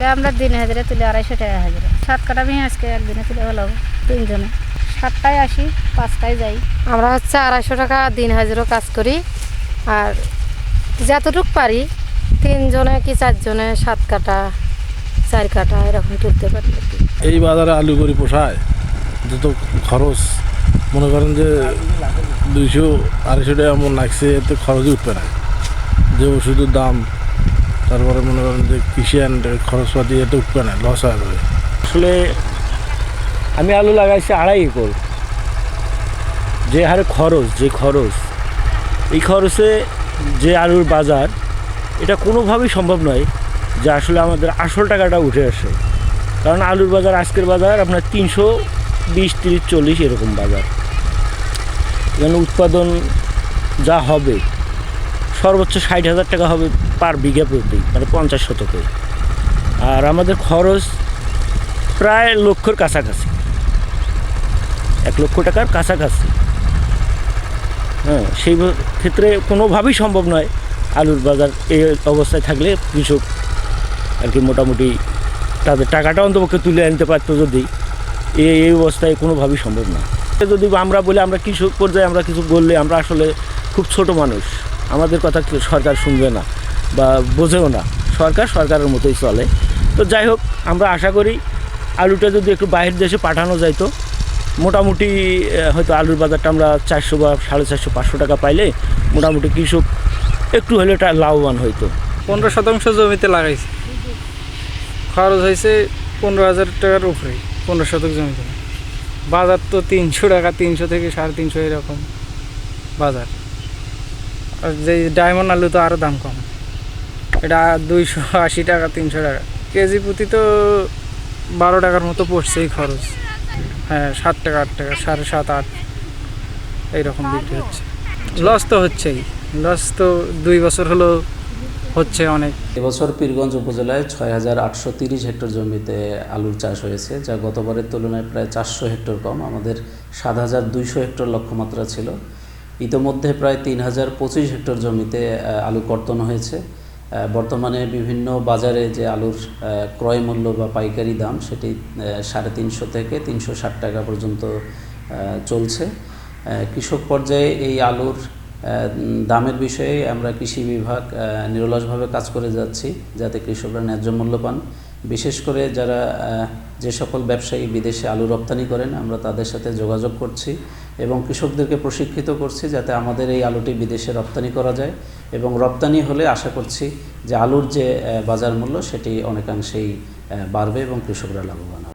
আমরা দিনে হাজিরা তুলি 250 টাকা হাজিরা। 7 কাটা আমি আজকে একদিনে তুলে হলো 3 জনে। 7টায় আসি 5টায় যাই। আমরা 250 টাকা দিন হাজিরা কাজ করি, আর যতটুকু পারি 3 জনে কি 4 জনে 7 কাটা 4 কাটা এরকম তুলতে পারি। এই বাজারে আলু করি পোষায়, যত খরচ মনে করেন যে 200-250 টাকা এমন লাগছে, এতে খরচই উঠবে না। যে ওষুধের দাম, তারপরে মনে করেন যে কৃষি খরচপাতি এতে উঠবে না, লস হয়ে যাবে। আসলে আমি আলু লাগাইছি 2.5 একর। যে হারে খরচ এই খরচে যে আলুর বাজার, এটা কোনোভাবেই সম্ভব নয় যে আসলে আমাদের আসল টাকাটা উঠে আসে। কারণ আলুর বাজার, আজকের বাজার আপনার 320, 30, 40 এরকম বাজার। এখানে উৎপাদন যা হবে সর্বোচ্চ 60,000 টাকা হবে পার বিঘা প্রতি, মানে 50 শতকে। আর আমাদের খরচ প্রায় লক্ষর কাছাকাছি, 1 লক্ষ টাকার কাছাকাছি। সেই ক্ষেত্রে কোনোভাবেই সম্ভব নয় আলুর বাজার এই অবস্থায় থাকলে কৃষক আর কি মোটামুটি তাদের টাকাটা অন্তপক্ষে তুলে আনতে পারতো। যদি এই অবস্থায় কোনোভাবেই সম্ভব না। যদি আমরা বলি আমরা কৃষক পর্যায়ে আমরা কিছু বললে, আমরা আসলে খুব ছোট মানুষ, আমাদের কথা সরকার শুনবে না বা বোঝেও না। সরকারের মতোই চলে। তো যাই হোক, আমরা আশা করি আলুটা যদি একটু বাইরের দেশে পাঠানো যাইতো, মোটামুটি হয়তো আলুর বাজারটা আমরা 400 বা 450, 500 টাকা পাইলে মোটামুটি কৃষক একটু হলে এটা লাভবান হইতো। 15% জমিতে লাগাইছি, খরচ হয়েছে 15,000 টাকার উপরে। 15 শতক জমিতে বাজার তো 300 টাকা, 300 থেকে 350 এরকম বাজার। আর যে ডায়মন্ড আলু তো আরও দাম কম, এটা 280 টাকা, 300 টাকা কেজি প্রতি। তো 12 টাকার মতো পড়ছেই খরচ। হ্যাঁ, 7 টাকা, 8 টাকা, 7.5, 8 এইরকম বিক্রি হচ্ছে। লস তো হচ্ছেই, লস তো 2 বছর হলো হচ্ছে অনেক। এবছর পীরগঞ্জ উপজেলায় 6,830 হেক্টর জমিতে আলুর চাষ হয়েছে, যা গতবারের তুলনায় প্রায় 400 হেক্টর কম। আমাদের 7,200 হেক্টর লক্ষ্যমাত্রা ছিল। ইতোমধ্যে প্রায় 3,025 হেক্টর জমিতে আলু কর্তন হয়েছে। বর্তমানে বিভিন্ন বাজারে যে আলুর ক্রয় মূল্য বা পাইকারি দাম, সেটি 350 থেকে 360 টাকা পর্যন্ত চলছে। কৃষক পর্যায়ে এই আলুর দামের বিষয়ে আমরা কৃষি বিভাগ নিরলসভাবে কাজ করে যাচ্ছি, যাতে কৃষকরা ন্যায্য মূল্য পান। বিশেষ করে যারা যে সকল ব্যবসায়ী বিদেশে আলু রপ্তানি করেন, আমরা তাদের সাথে যোগাযোগ করছি এবং কৃষকদেরকে প্রশিক্ষিত করছি যাতে আমাদের এই আলুটি বিদেশে রপ্তানি করা যায়। এবং রপ্তানি হলে আশা করছি যে আলুর যে বাজার মূল্য, সেটি অনেকাংশেই বাড়বে এবং কৃষকরা লাভবান হবে।